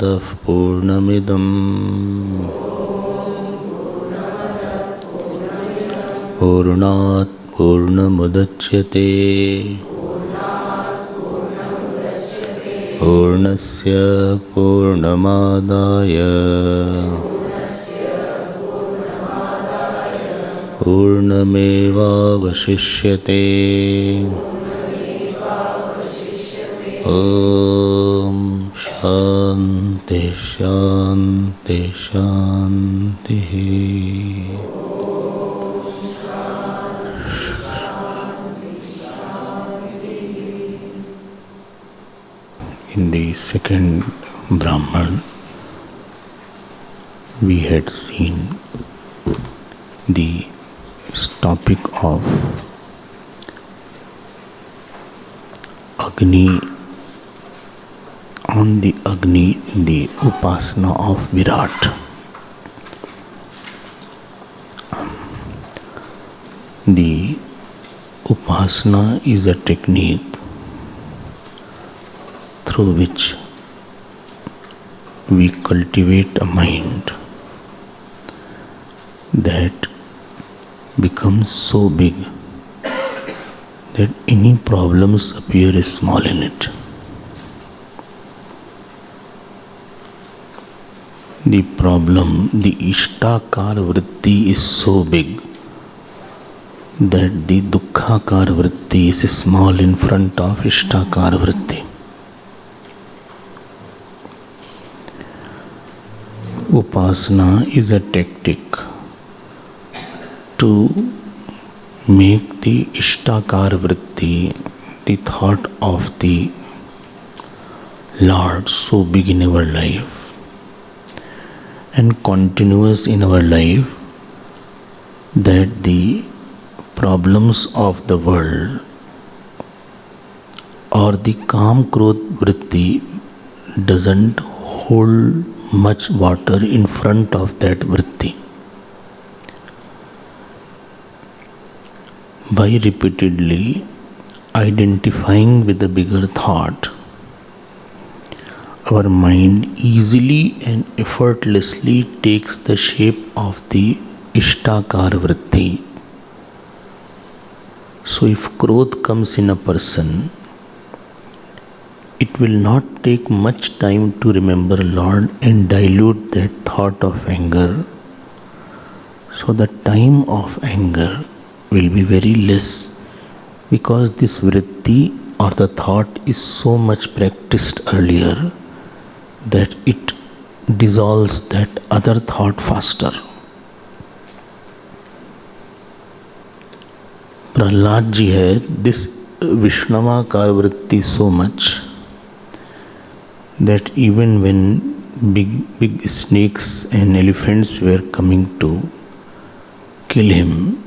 पूर्णमदः पूर्णमिदं पूर्णात् पूर्णमुदच्यते पूर्णस्य पूर्णमादाय पूर्णमेवावशिष्यते। ॐ शान्ति शान्ति शान्तिः। In the second Brahman, we had seen the topic of Agni, on the Agni, the Upasana of Virat. The Upasana is a technique through which we cultivate a mind that becomes so big that any problems appear as small in it. The problem, the Ishtakar Vritti is so big that the Dukkhakar Vritti is small in front of Ishtakar Vritti. Upasana is a tactic to make the Ishtakar Vritti, the thought of the Lord, so big in our life and continuous in our life that the problems of the world or the Kam Krodh Vritti doesn't hold much water in front of that vritti. By repeatedly identifying with the bigger thought, our mind easily and effortlessly takes the shape of the Ishtakar Vritti. So if Krodh comes in a person, it will not take much time to remember Lord and dilute that thought of anger. So the time of anger will be very less because this vritti or the thought is so much practiced earlier that it dissolves that other thought faster. Prahlad ji had this Vishnavakar vritti so much that even when big snakes and elephants were coming to kill him,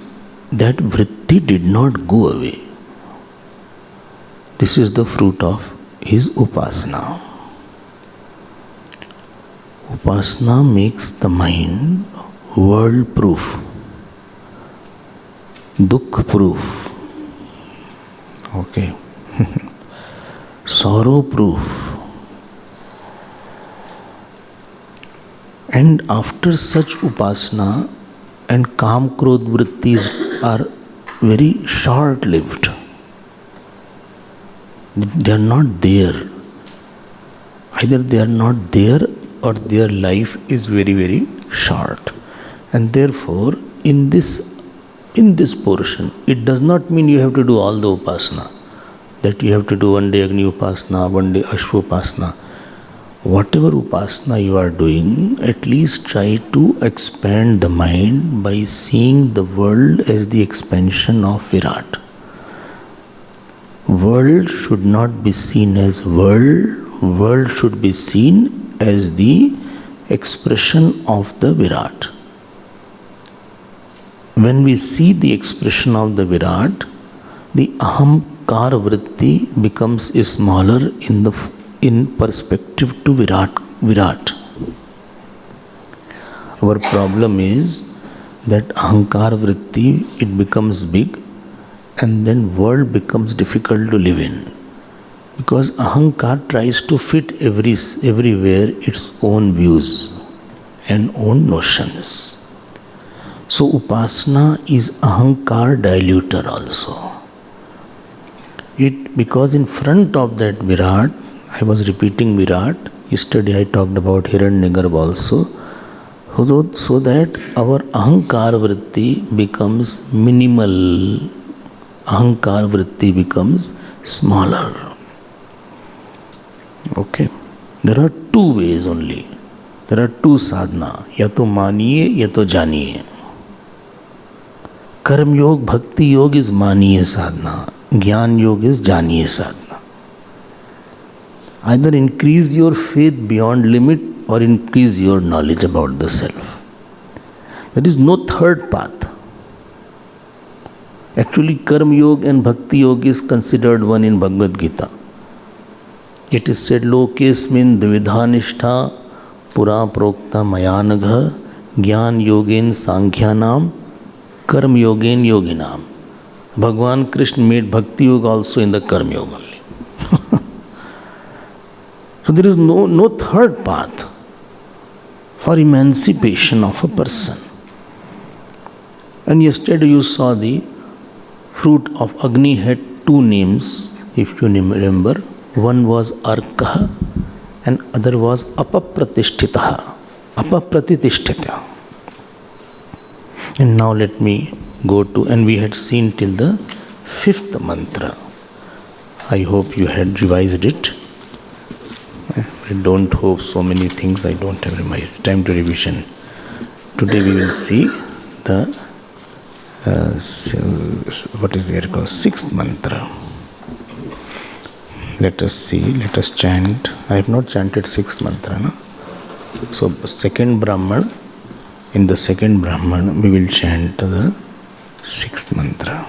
that vritti did not go away. This is the fruit of his upasana. Upasana makes the mind world-proof, dukh-proof, okay, sorrow-proof. And after such upasana and Kam Krodh vrittis are very short-lived. They are not there. Either they are not there or their life is very, very short. And therefore, in this portion, it does not mean you have to do all the upasana. That you have to do one day Agni upasana, one day Ashwa upasana. Whatever upasana you are doing, at least try to expand the mind by seeing the world as the expansion of Virat. World should not be seen as world should be seen as the expression of the Virat. When we see the expression of the Virat, the Ahamkar Vritti becomes smaller in perspective to Virat. Our problem is that Ahankar Vritti, it becomes big and then world becomes difficult to live in. Because ahankar tries to fit everywhere its own views and own notions. So upasana is ahankar diluter also. Because in front of that Virat, I was repeating Virat, yesterday I talked about Hiranyagarbha also, so that our ahankar vritti becomes minimal, ahankar vritti becomes smaller. Okay, there are two ways only. There are two sadhana, या तो मानिए या तो जानिए. कर्म योग, भक्ति योग is मानिए sadhana. Gyan yoga is janiye sadhana. Either increase your faith beyond limit or increase your knowledge about the self. There is no third path. Actually, karma yoga and bhakti yoga is considered one in Bhagavad Gita. It is said, Lokesmin dvidhanishtha pura prokta mayanagha gyan yogen sankhyanam karma yogen yoginam. Bhagwan Krishna made bhakti yoga also in the karma yoga only. So there is no third path for emancipation of a person. And yesterday you saw the fruit of Agni had two names, if you remember. One was Arkaha and other was Apapratishtitaha. Apapratitishthita. And now let me go to, and we had seen till the fifth mantra. I hope you had revised it. I don't hope so many things I don't have revised. Time to revision. Today we will see the what is there called sixth mantra. Let us see, let us chant. I have not chanted sixth mantra. No? So second Brahman, in the second Brahman we will chant the sixth mantra.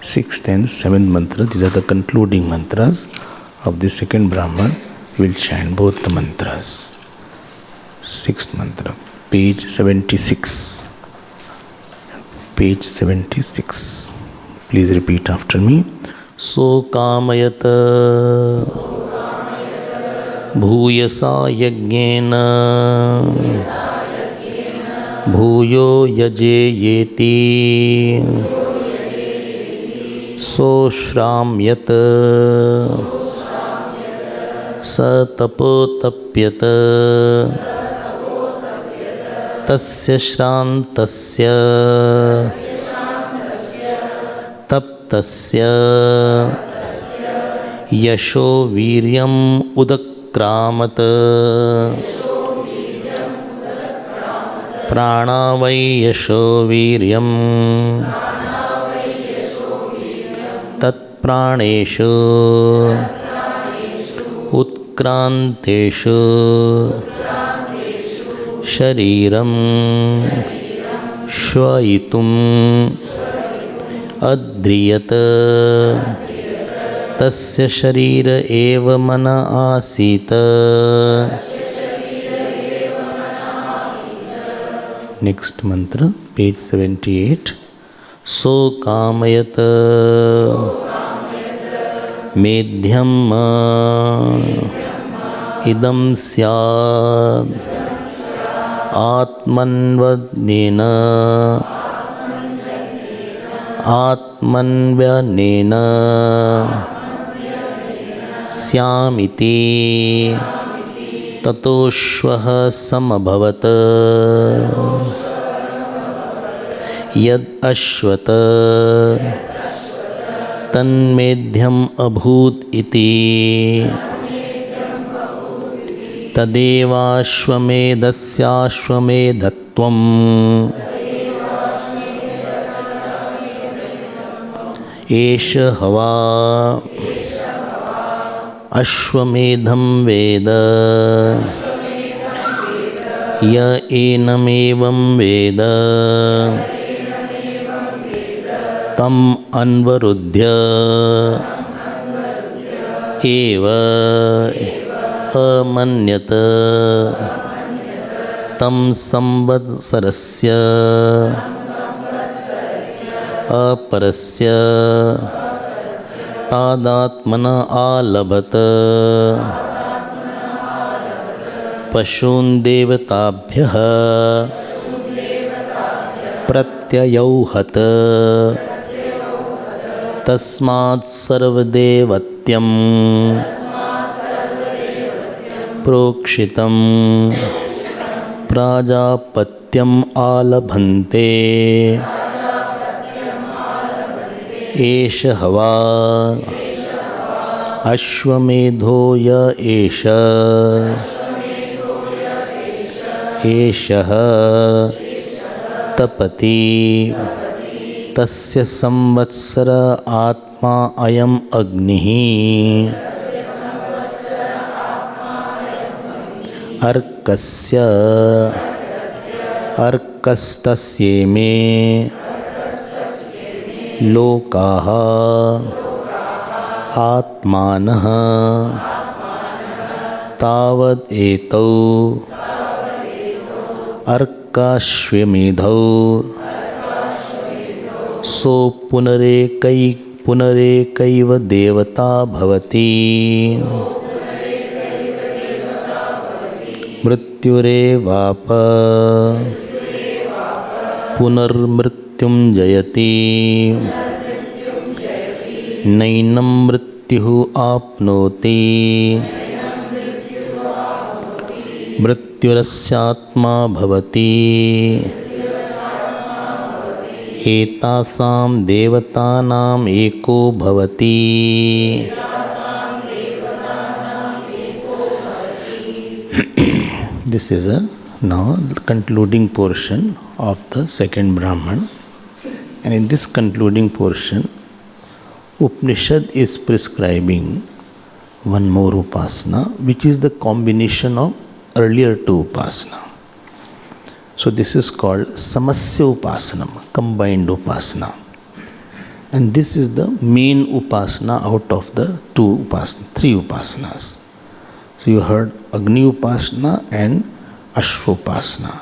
Sixth and seventh mantra, these are the concluding mantras of the second Brahman. We will chant both the mantras. Sixth mantra, page 76. Page 76. Please repeat after me. So kamayata bhuyasa yajnena bhuyo yaje yeti so shramyat satapotapyata tasya shrantasya taptasya yasho viryam udakramat prana vai yasho viryam tat praneshu utkranteshu shariram shvayitum adriyat tasya sharira eva mana asita. Next mantra, page 78. So kamayata medhyam idam syad atmanvadnena atmanvyanena syamiti tatoshvah samabhavat yad ashvata tanmedhyam abhut iti tadevashvamedasyashvamedatvam esha hava ashvamedham veda ya enamevam veda tam anvarudhya eva amanyata tam samvatsarasya aparasya तादात्मना आलभत पशून् देवताभ्यः प्रत्ययौहत तस्मात् सर्वदेवत्यं प्रोक्षितं प्राजापत्यम् आलभन्ते एष हवा अश्वमेधो य एष एषः तपति तस्य संवत्सर आत्मा अयम् अग्निः अर्कस्य अर्कस्तस्येमे लोकाः आत्मानः तावद् एतौ अर्काश्वमेधौ सो पुनरेकैव देवता भवति मृत्युरेवाप पुनर्मृत्युं जयति नैनं मृत्युः आप्नोति मृत्युरस्यात्मा भवति एतासां देवतानाम् एको भवति This is now the concluding portion of the second Brahman, and in this concluding portion Upanishad is prescribing one more upasana, which is the combination of earlier two upasana. So this is called Samasya Upasanam, combined upasana. And this is the main upasana out of the three upasanas. So you heard Agni Upasana and Ashwa Upasana.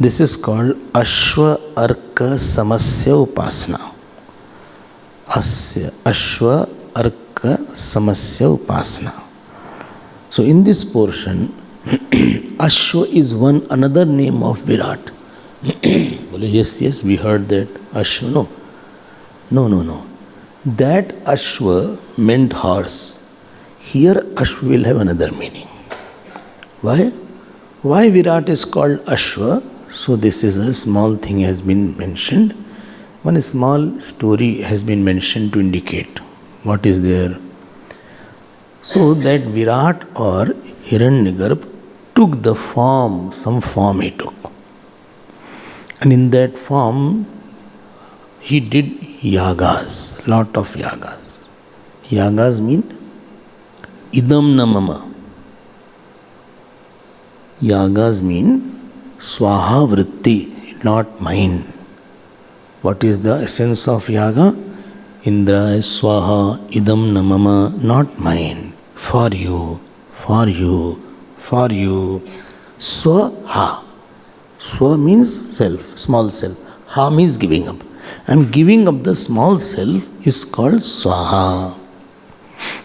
This is called Ashwa Arka Samasya Upasana. Ashwa Arka Samasya Upasana. So in this portion, Ashwa is another name of Virat. Yes, we heard that Ashwa. No. That Ashwa meant horse. Here Ashwa will have another meaning. Why? Why Virat is called Ashwa? So this is a small thing has been mentioned. One small story has been mentioned to indicate what is there. So that Virat or Hiranyagarbha took the form, some form he took. And in that form, he did yagas, lot of yagas. Yagas mean idam namama. Yagas mean swaha vritti, not mine. What is the essence of yaga? Indra is swaha, idam namama, not mine. For you, for you, for you. Swaha. Swa means self, small self. Ha means giving up. And giving up the small self is called swaha.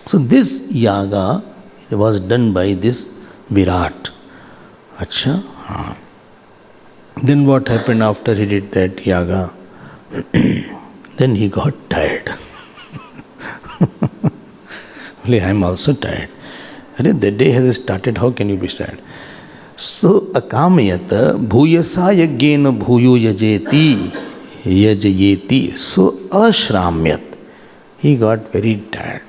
So this yaga was done by this Virat. Acha? Then what happened after he did that yaga? Then he got tired. I am also tired. The day has started, how can you be tired? So akamayata bhuyasa yajena bhuyo yajayeti. So ashramyat. He got very tired.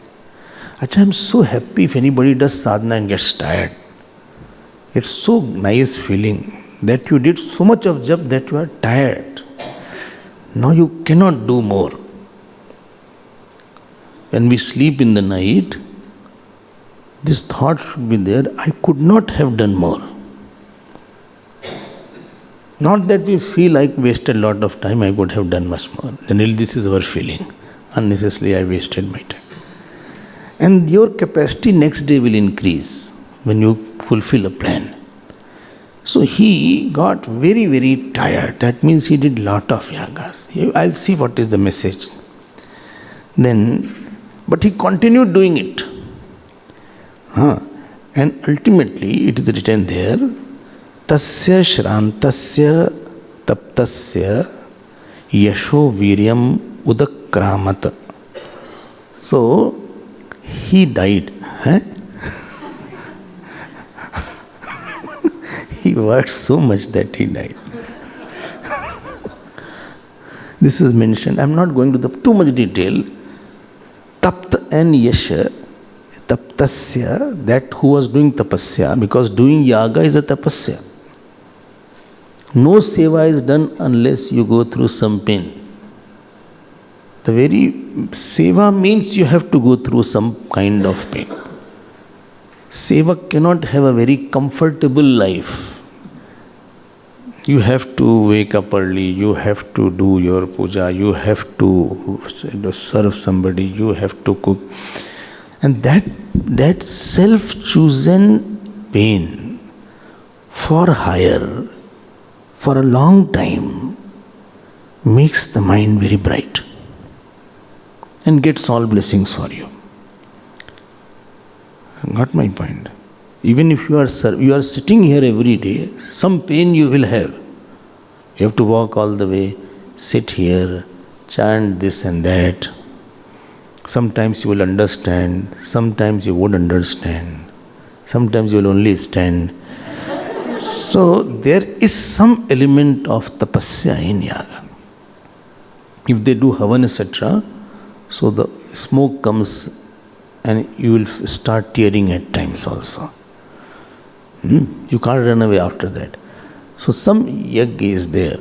Acha, I am so happy if anybody does sadhana and gets tired. It's so nice feeling that you did so much of jap that you are tired. Now you cannot do more. When we sleep in the night, this thought should be there, I could not have done more. Not that we feel like wasted a lot of time, I could have done much more. Then this is our feeling. Unnecessarily I wasted my time. And your capacity next day will increase when you fulfill a plan. So he got very, very tired. That means he did lot of yagas. I'll see what is the message. Then But he continued doing it. And ultimately it is written there, tasya shrantasya taptasya yasho viryam udakramat. So he died. He worked so much that he died. This is mentioned. I am not going to too much detail. Tapt and yasha, taptasya, that who was doing tapasya, because doing yaga is a tapasya. No seva is done unless you go through some pain. The very seva means you have to go through some kind of pain. Seva cannot have a very comfortable life. You have to wake up early, you have to do your puja, you have to serve somebody, you have to cook. And that self-chosen pain for hire, for a long time, makes the mind very bright and gets all blessings for you. Got my point? Even if you are sitting here every day, some pain you will have. You have to walk all the way, sit here, chant this and that. Sometimes you will understand, sometimes you won't understand, sometimes you will only stand. So there is some element of tapasya in yaga. If they do havan, etc., so the smoke comes and you will start tearing at times also. You can't run away after that. So some yajna is there.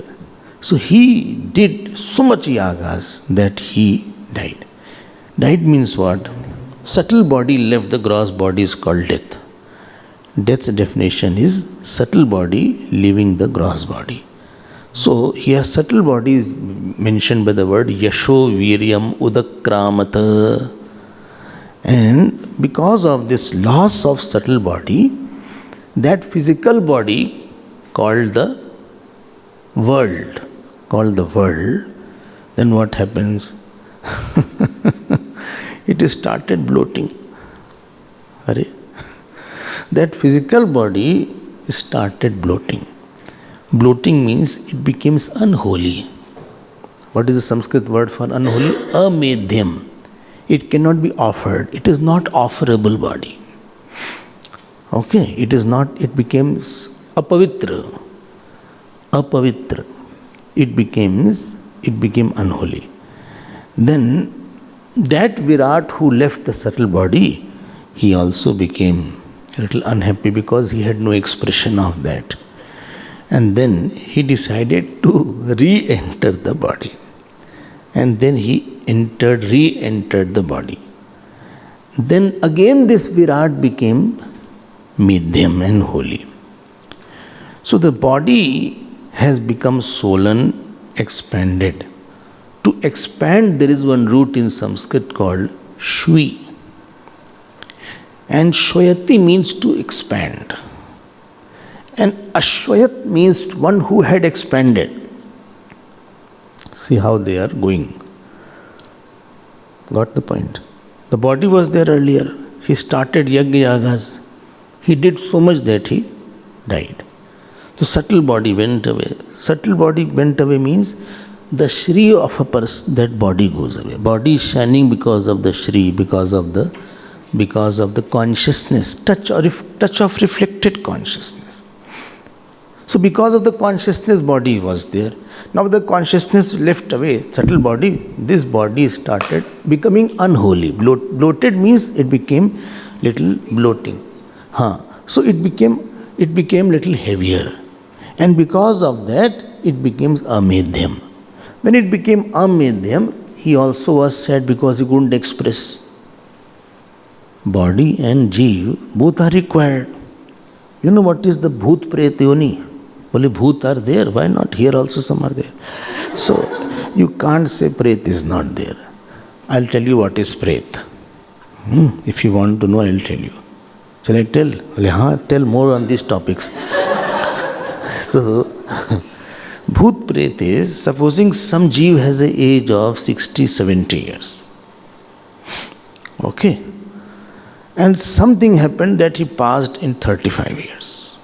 So he did so much yagas that he died. Died means what? Subtle body left the gross body is called death. Death's definition is subtle body leaving the gross body. So here subtle body is mentioned by the word yasho viryam udakramata. And because of this loss of subtle body, that physical body called the world, then what happens? It started bloating. That physical body started bloating. Bloating means it becomes unholy. What is the Sanskrit word for unholy? Amedhyam. It cannot be offered. It is not offerable body. Okay, it is not, it becomes apavitra. It became unholy. Then that Virat who left the subtle body, he also became a little unhappy because he had no expression of that. And then he decided to re-enter the body. And then he re-entered the body. Then again this Virat became Medhyam and holy. So the body has become swollen, expanded. To expand, there is one root in Sanskrit called Shwi. And Shwayati means to expand. And Ashwayat means one who had expanded. See how they are going. Got the point? The body was there earlier. He started yajna yagas. He did so much that he died. The subtle body went away. Subtle body went away means the Shri of a person, that body goes away. Body is shining because of the Shri, because of the consciousness, touch of reflected consciousness. So because of the consciousness, body was there. Now the consciousness left away, subtle body, this body started becoming unholy. Bloated means it became little bloating. So it became little heavier. And because of that, it becomes amedhyam. When it became amedhyam, he also was sad because he couldn't express. Body and jeev, both are required. You know what is the bhoot pret yoni? Only bhoot are there, why not? Here also some are there. So, you can't say pret is not there. I'll tell you what is pret. If you want to know, I'll tell you. Shall I tell? Tell more on these topics. So, bhoot pret is, supposing some jeev has an age of 60, 70 years. Okay. And something happened that he passed in 35 years.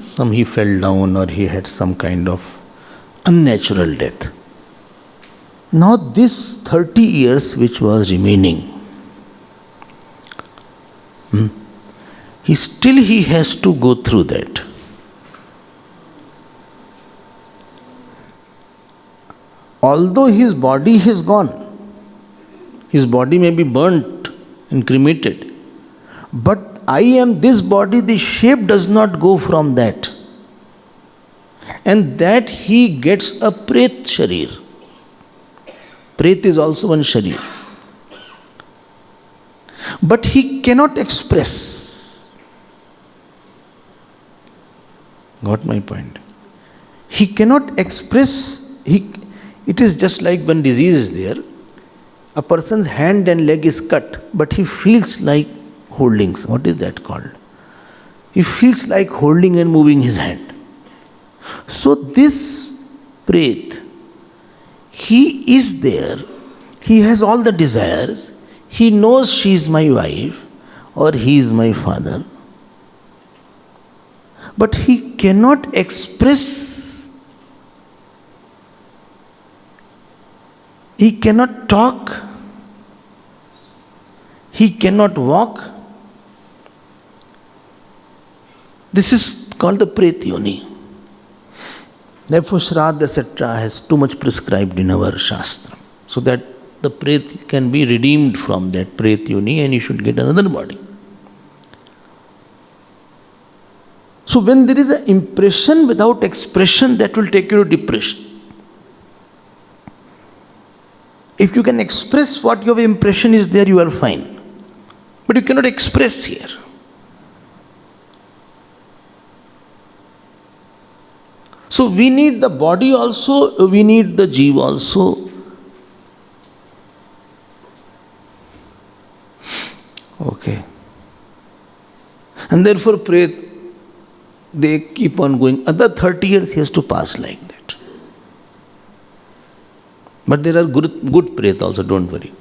Some he fell down or he had some kind of unnatural death. Now this 30 years which was remaining, he has to go through that. Although his body is gone, his body may be burnt and cremated, but I am this body, the shape does not go from that. And that he gets a Pret Sharir. Pret is also one Sharir. But he cannot express. Got my point? He cannot express. It is just like when disease is there. A person's hand and leg is cut, but he feels like holding. What is that called? He feels like holding and moving his hand. So this Pret, he is there. He has all the desires. He knows she is my wife or he is my father. But he cannot express. He cannot talk. He cannot walk. This is called the Pret Yoni. Therefore, Shraddha etc. has too much prescribed in our Shastra, so that the Pret can be redeemed from that Pret Yoni and you should get another body. So when there is an impression without expression, that will take you to depression. If you can express what your impression is there, you are fine. But you cannot express here. So we need the body also, we need the jiva also. Okay. And therefore Pret, they keep on going. Other 30 years he has to pass like that. But there are good Pret also, don't worry.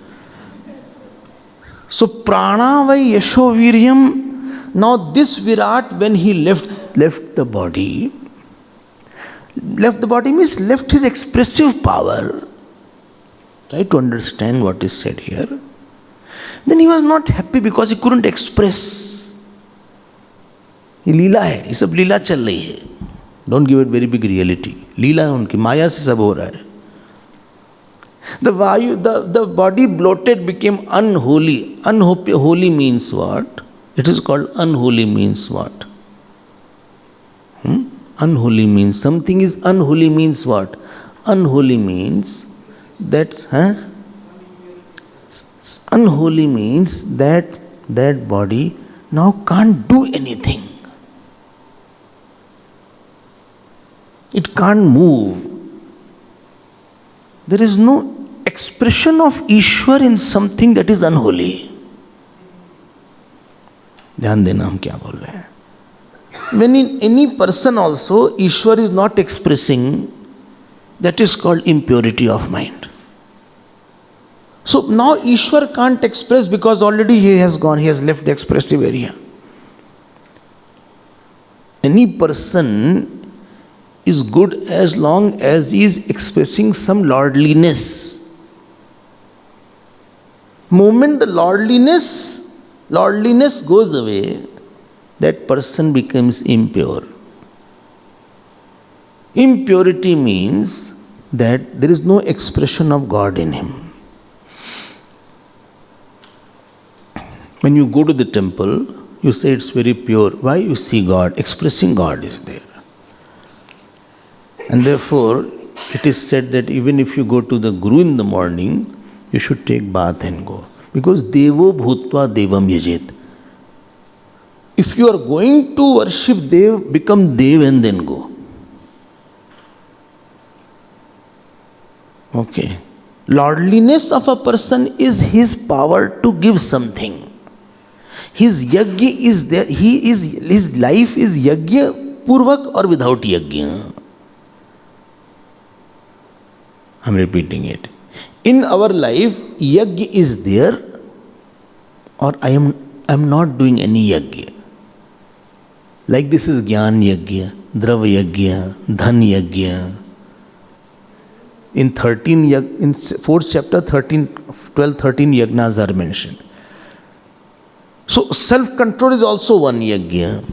So prana vai yasho viryam. Now this Virat, when he left the body means left his expressive power. Try to understand what is said here. Then he was not happy because he couldn't express. ये लीला है, ये सब लीला चल रही है. Don't give it very big reality. लीला है उनकी, माया से सब हो रहा है. The body bloated became unholy. Holy means what? It is called unholy means what? Unholy means, something is unholy means what? Unholy means that's, unholy means that body now can't do anything. It can't move. There is no expression of Ishwar in something that is unholy. ध्यान देना हम क्या बोल रहे हैं. When in any person also Ishwar is not expressing, that is called impurity of mind. So now Ishwar can't express because already he has gone, he has left the expressive area. Any person is good as long as he is expressing some lordliness. Moment the lordliness goes away, that person becomes impure. Impurity means that there is no expression of God in him. When you go to the temple, you say it's very pure. Why? You see God, expressing God is there. And therefore, it is said that even if you go to the Guru in the morning, you should take bath and go. Because Devo Bhutva Devam Yajet. If you are going to worship Dev, become Dev and then go. Okay. Lordliness of a person is his power to give something. His yajna is there. His life is yajna purvak or without yajna. I'm repeating it. In our life, yajna is there, or I am not doing any yajna. Like this is Gyan Yajna, Drav Yajna, Dhan Yajna. In 4th chapter, 12, 13 yajnas are mentioned. So self-control is also one yajna.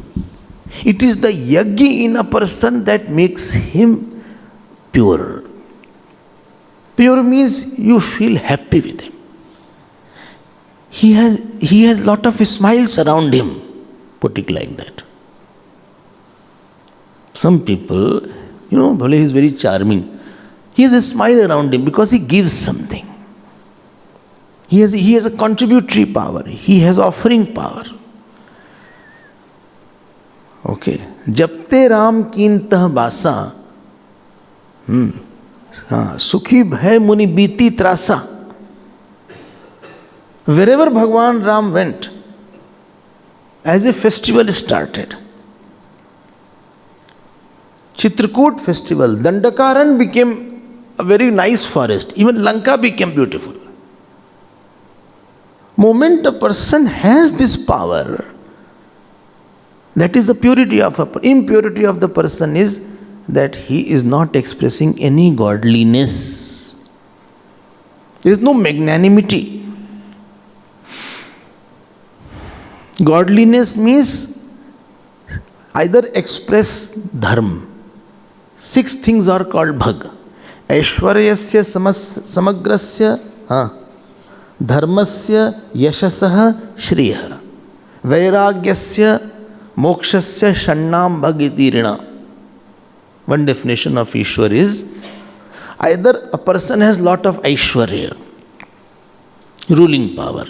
It is the yajna in a person that makes him pure. Pure means you feel happy with him. He has lot of smiles around him, put it like that. Some people, Bhole is very charming. He has a smile around him because he gives something. He has a contributory power. He has offering power. Okay. Japte Ram Kintah Basa. Sukhi bhai muni biti trasa. Wherever Bhagwan Ram went, as a festival started. Chitrakoot festival, Dandakaran became a very nice forest. Even Lanka became beautiful. Moment a person has this power, that is the purity of impurity of the person is that he is not expressing any godliness. There is no magnanimity. Godliness means either express dharma. 6 things are called bhag. Aishwaryasya samagrasya dharmasya yashasah shriyah vairagyasya mokshasya shannam bhagiti rina. One definition of Ishwar is either a person has lot of Aishwarya, ruling power.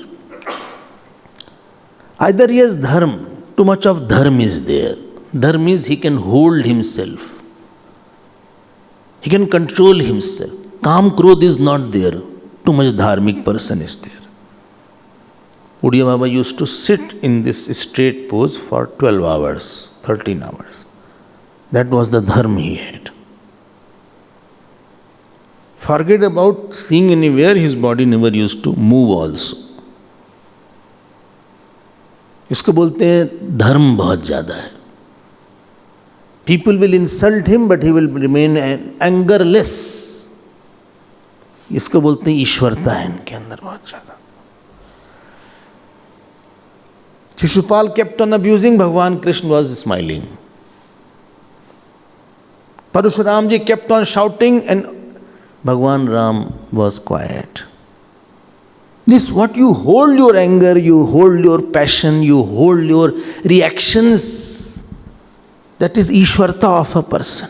Either he has dharma, too much of dharma is there. Dharma means he can hold himself. He can control himself. Kam Krodh is not there. Too much dharmic person is there. Udiya Baba used to sit in this straight pose for 12 hours, 13 hours. That was the dharma he had. Forget about seeing anywhere, his body never used to move also. इसको बोलते हैं धर्म बहुत ज़्यादा है. People will insult him, but he will remain angerless. इसको बोलते हैं ईश्वरता है इनके अंदर बहुत ज़्यादा. Shishupal kept on abusing, Bhagwan Krishna was smiling. Parashuram ji kept on shouting and Bhagwan Ram was quiet. This what you hold your anger, you hold your passion, you hold your reactions. That is Ishwarta of a person.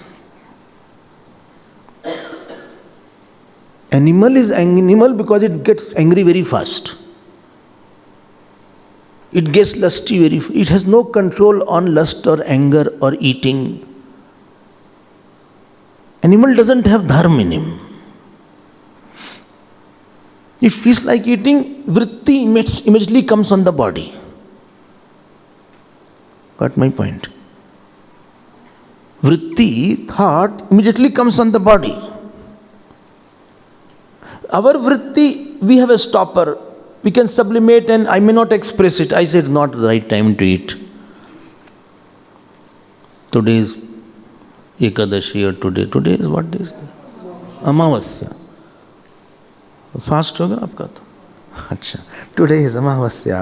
Animal is animal because it gets angry very fast. It gets lusty very fast. It has no control on lust or anger or eating. Animal doesn't have dharma in him. It feels like eating, vritti immediately comes on the body. Got my point? Vritti, thought, immediately comes on the body. Our vritti, we have a stopper. We can sublimate and I may not express it. I say it's not the right time to eat. Today is Ekadashi or today is what day is? Amavasya. Fast होगा आपका तो अच्छा. Today is अमावस्या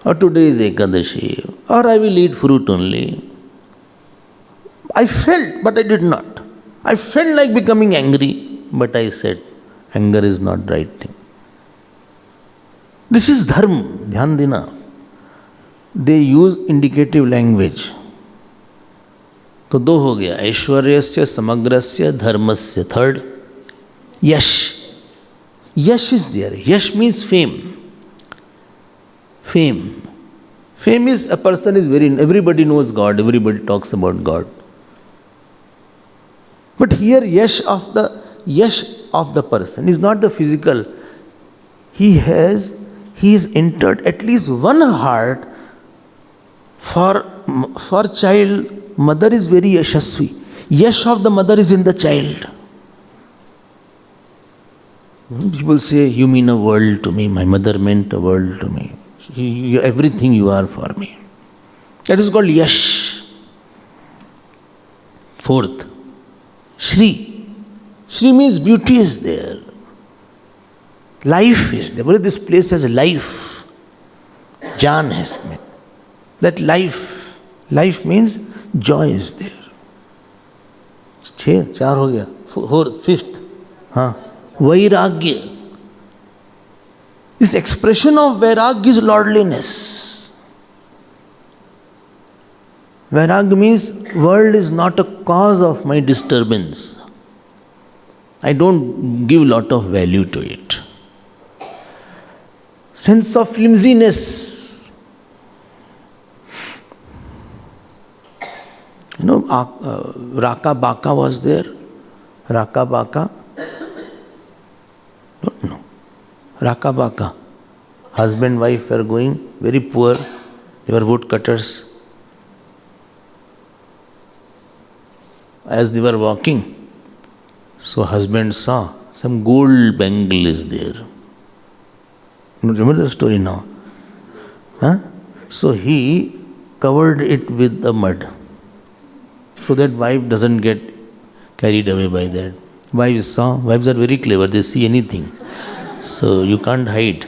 और today is Ekadashi और I will eat fruit only. I felt but I did not. I felt like becoming angry but I said anger is not right thing. This is धर्म. ध्यान देना. दे use indicative language. तो 2 हो गया. ऐश्वर्यस्य समग्रस्य धर्मस्य. Third Yash. Yash is there. Yash means fame. Fame. Fame is a person is very, everybody knows God, everybody talks about God. But here yash of the person is not the physical. He has entered at least one heart for child. Mother is very yashasvi. Yash of the mother is in the child. People say, you mean a world to me. My mother meant a world to me. Everything you are for me. That is called Yash. Fourth, Shri. Shri means beauty is there. Life is there. But this place has life. Jaan has meant. That life means joy is there. 6, 4 हो गया. Fourth, fifth. Vairagya. This expression of Vairagya is lordliness. Vairagya means world is not a cause of my disturbance. I don't give lot of value to it. Sense of flimsiness. You know, Raka Baka was there. Raka Baka. Don't know. Raka Baka. Husband, wife were going, very poor. They were woodcutters. As they were walking, so husband saw some gold bangle is there. Remember the story now? So he covered it with the mud, so that wife doesn't get carried away by that. Wives are very clever, they see anything. So you can't hide.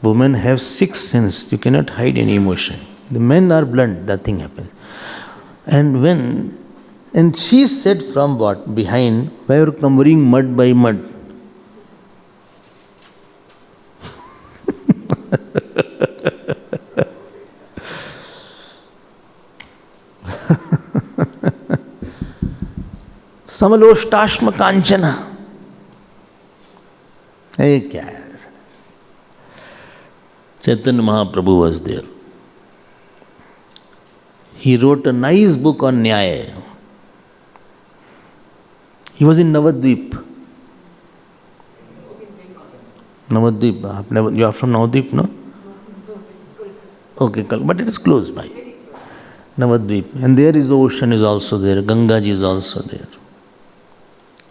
Women have 6th sense, you cannot hide any emotion. The men are blunt, nothing happens. And she said from what? Behind, why are you covering mud by mud? समलोष्टाश्म Kanchana. ये क्या है? Chaitanya Mahaprabhu was there. He wrote a nice book on Nyaya. He was in Navadvip. Navadvip. You are from Navadvip, no? Okay, but it is close by. Navadvip. And there is ocean is also there. Gangaji is also there.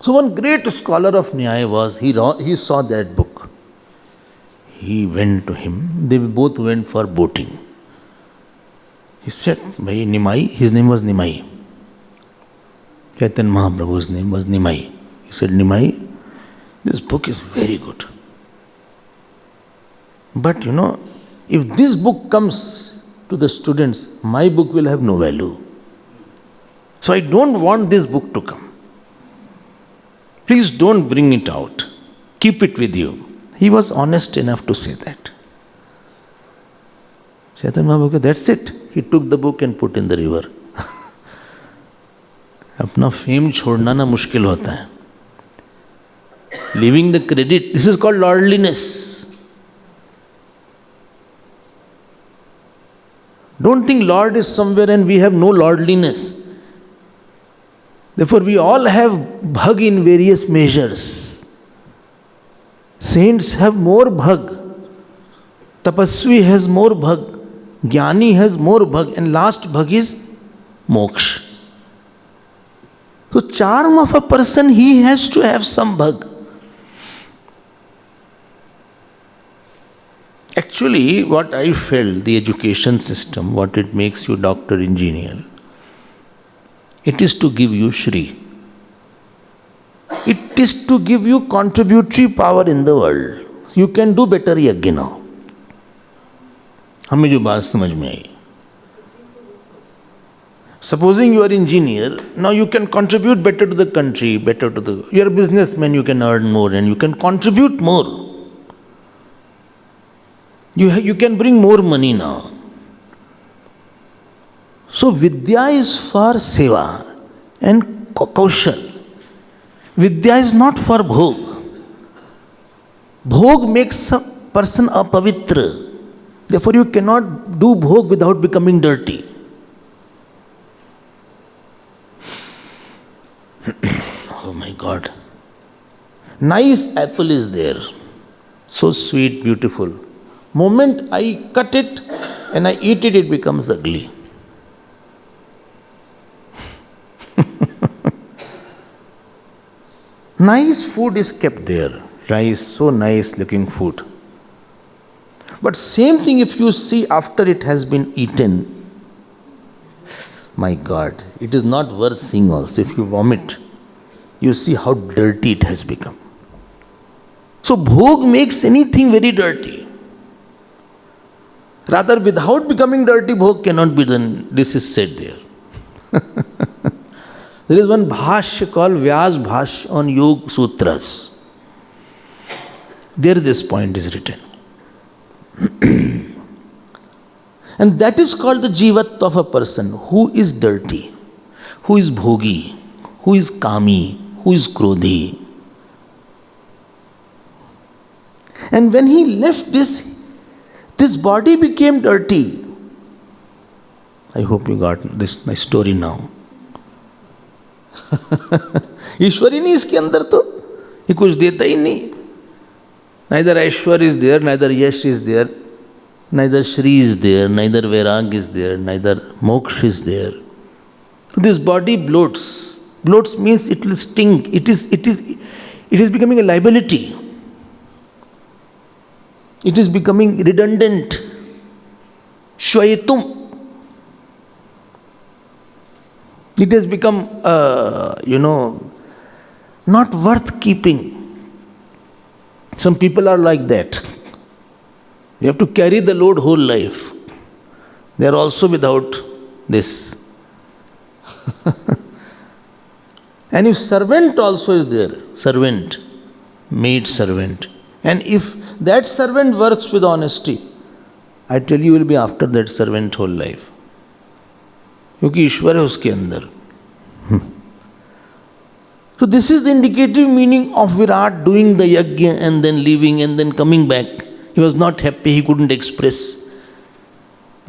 So one great scholar of Nyaya was, he saw that book. He went to him. They both went for boating. He said, Bhai Nimai, his name was Nimai. Chaitanya Mahaprabhu's name was Nimai. He said, Nimai, this book is very good. But you know, if this book comes to the students, my book will have no value. So I don't want this book to come. Please don't bring it out. Keep it with you. He was honest enough to say that. Chaitanya Mahaprabhu, that's it. He took the book and put in the river. अपना fame छोड़ना ना मुश्किल होता है. Leaving the credit, this is called lordliness. Don't think Lord is somewhere and we have no lordliness. Therefore, we all have bhag in various measures. Saints have more bhag. Tapasvi has more bhag. Jnani has more bhag. And last bhag is moksha. So, charm of a person, he has to have some bhag. Actually, what I felt, the education system, what it makes you doctor, engineer, it is to give you Shri. It is to give you contributory power in the world. You can do better yajna now. हमें जो बात समझ में आई. Supposing you are engineer, now you can contribute better to the country, you are a businessman, you can earn more and you can contribute more. You can bring more money now. So Vidya is for seva and kaushal. Vidya is not for bhog. Bhog makes a person apavitra. Therefore you cannot do bhog without becoming dirty. Oh my God. Nice apple is there. So sweet, beautiful. Moment I cut it and I eat it, it becomes ugly. Nice food is kept there. Rice, so nice looking food. But same thing if you see after it has been eaten, my God, it is not worth seeing also. If you vomit, you see how dirty it has become. So bhog makes anything very dirty. Rather, without becoming dirty, bhog cannot be done. This is said there. There is one bhashya called Vyas Bhashya on Yoga Sutras. There this point is written. And that is called the jivat of a person who is dirty, who is bhogi, who is kami, who is krodhi. And when he left this body became dirty. I hope you got this my story now. ईश्वरी नहीं इसके अंदर तो ये कुछ देता ही नहीं. Neither Aishwar is there, neither Yash is there, neither Shri is there, neither Vairag is there, neither Moksha is there. So this body bloats. Bloats means it will stink. It is becoming a liability. It is becoming redundant. Shvayetum. It has become, not worth keeping. Some people are like that. You have to carry the load whole life. They are also without this. And if servant also is there, servant, maid servant, and if that servant works with honesty, I tell you, you will be after that servant whole life. क्योंकि ईश्वर है उसके अंदर. So this is the indicative meaning of Virat doing the yajna and then leaving and then coming back. He was not happy, he couldn't express.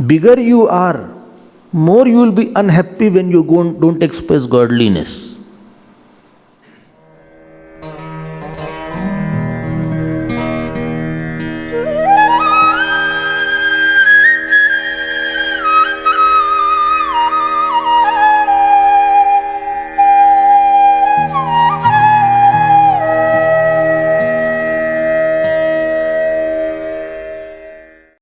Bigger you are, more you will be unhappy when you don't express godliness.